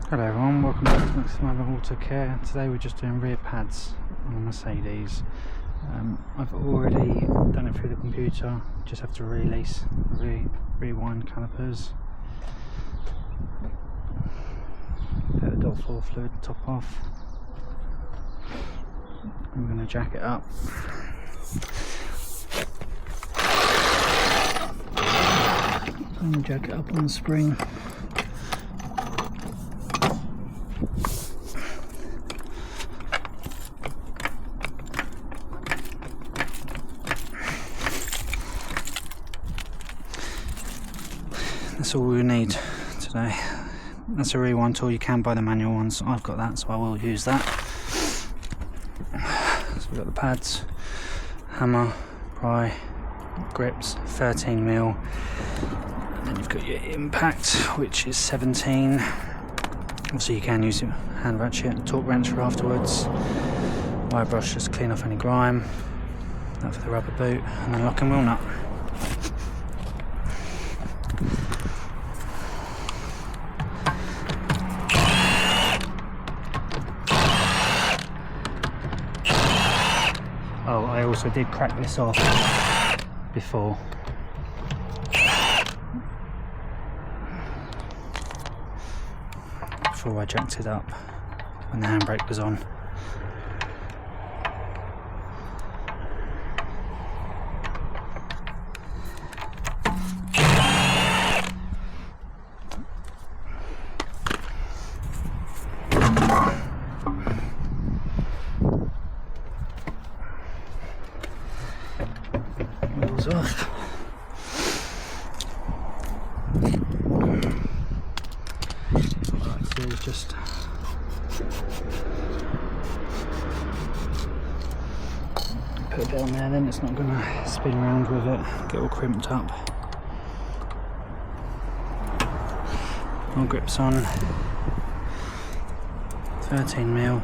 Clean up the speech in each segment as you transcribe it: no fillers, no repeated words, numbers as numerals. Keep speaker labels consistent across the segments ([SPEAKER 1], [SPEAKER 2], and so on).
[SPEAKER 1] Hello everyone, welcome back to Maximum Auto Care. Today we're just doing rear pads on a Mercedes. I've already done it through the computer, just have to release, rewind calipers. Let the dot floor fluid top off. I'm going to jack it up. I'm going to jack it up on the spring. That's all we need today. That's a rewind tool. You can buy the manual ones. I've got that, so I will use that. So we've got the pads, hammer, pry, grips, 13mm. And then you've got your impact, which is 17. Also, you can use your hand ratchet, torque wrench for afterwards. Wire brush just to clean off any grime. That for the rubber boot, and then lock and wheel nut. Oh, I also did crack this off before. Before I jacked it up when the handbrake was on. Wheels off. What I like to do is just put a bit on there, then it's not going to spin around with it, get all crimped up. All grips on, 13mm.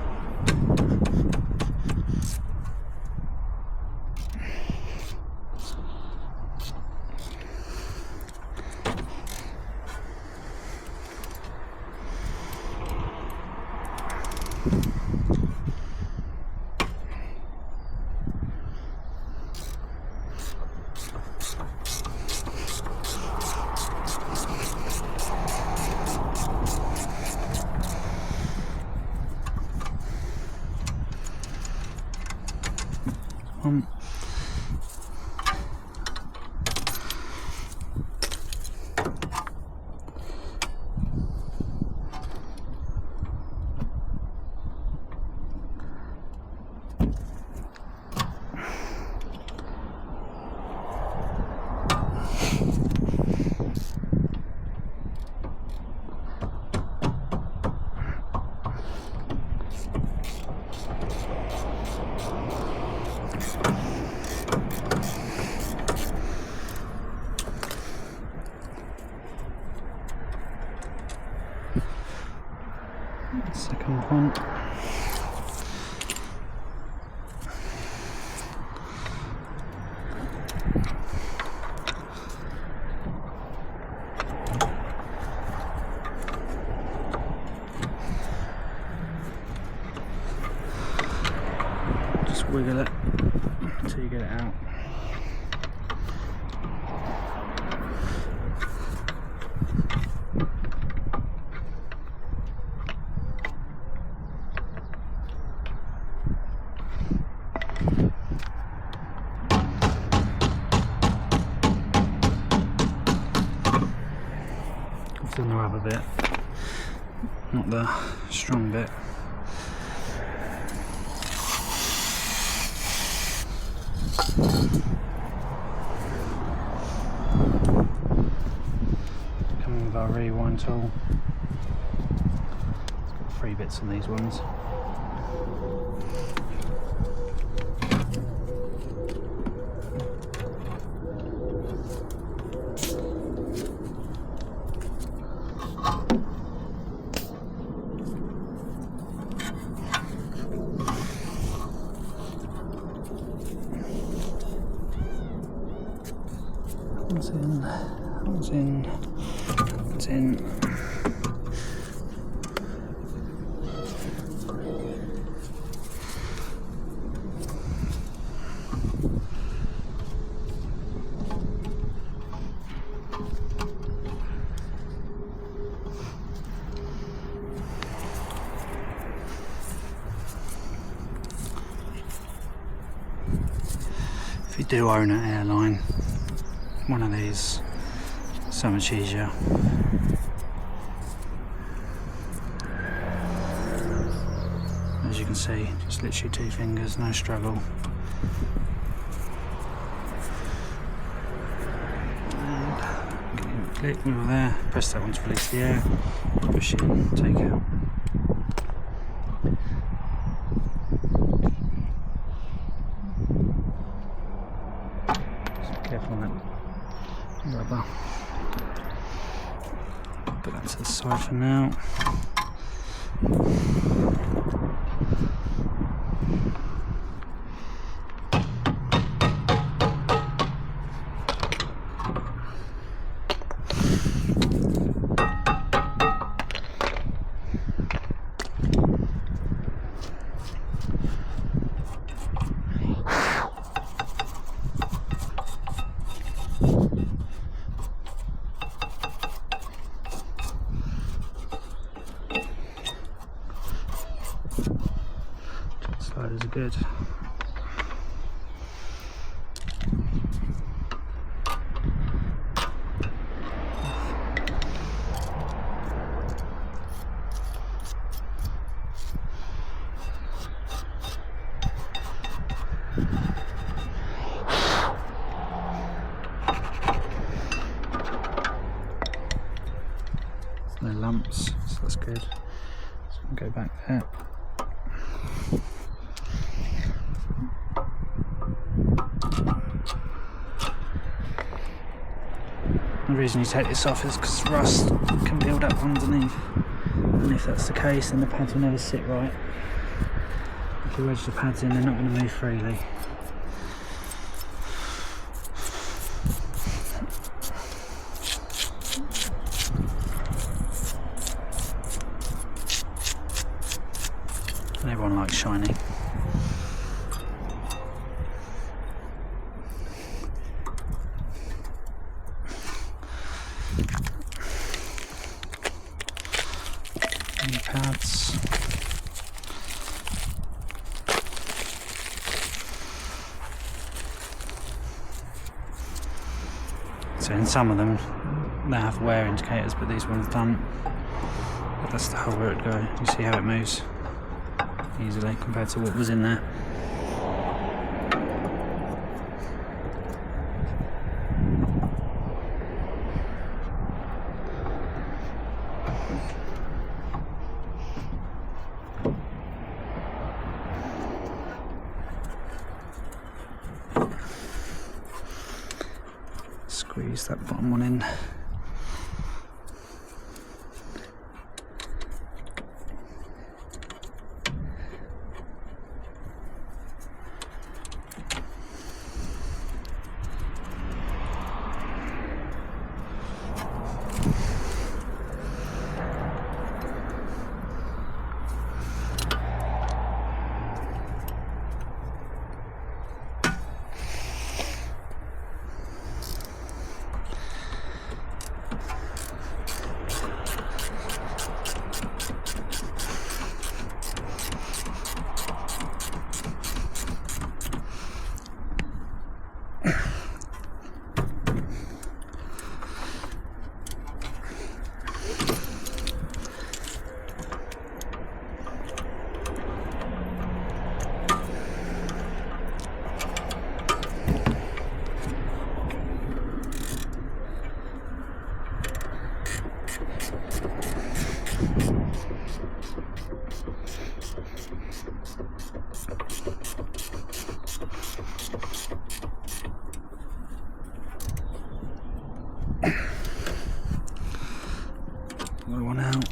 [SPEAKER 1] Second one. Just wiggle it until you get it out. On the rubber bit, not the strong bit. Coming with our rewind tool. It's got 3 bits on these ones. That one's in. you do own an airline, one of these, so much easier. As you can see, just literally 2 fingers, no struggle. And click, wheel there, press that one to release the air, push in, take out. So careful on that rubber. Put that to the side for now. Sliders are good. No lumps, so that's good. So we can go back there. The reason you take this off is because rust can build up underneath, and if that's the case then the pads will never sit right. If you wedge the pads in, they're not going to move freely. And everyone likes shiny. Knee pads. So in some of them they have wear indicators, but these ones don't. But that's the whole where it go. You see how it moves easily compared to what was in there. Squeeze that bottom one in. Another one out.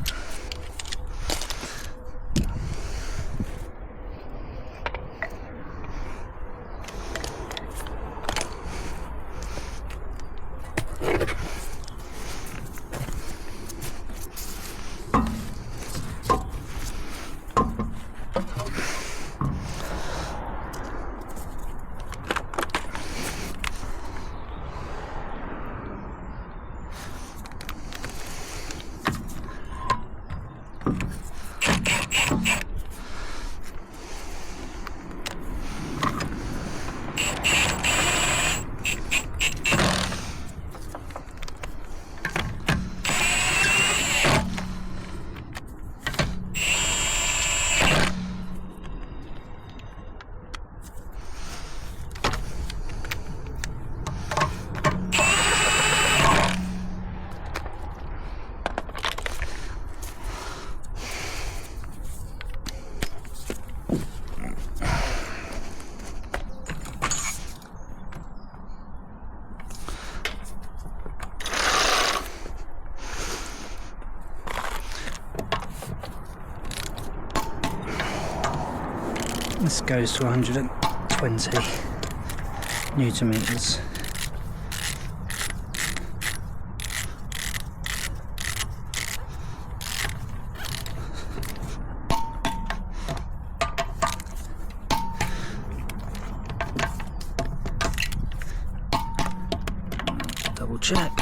[SPEAKER 1] This goes to 120 Newton meters. Double check.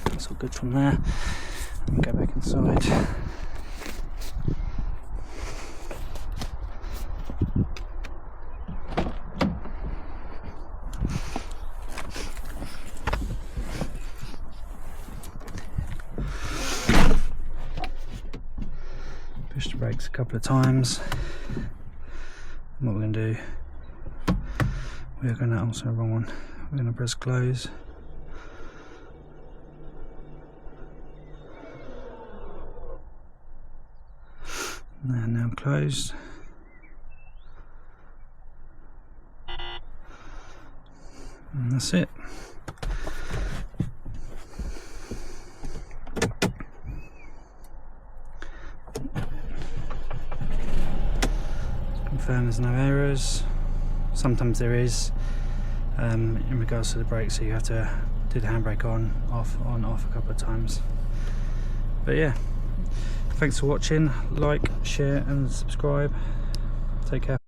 [SPEAKER 1] That's all good from there. Let me go back inside. Push the brakes a couple of times. And what we're going to do, we're going to, also wrong one, we're going to press close. And now closed. And that's it. Confirm there's no errors. Sometimes there is in regards to the brake, so you have to do the handbrake on, off a couple of times. But yeah, thanks for watching. Like, share and subscribe. Take care.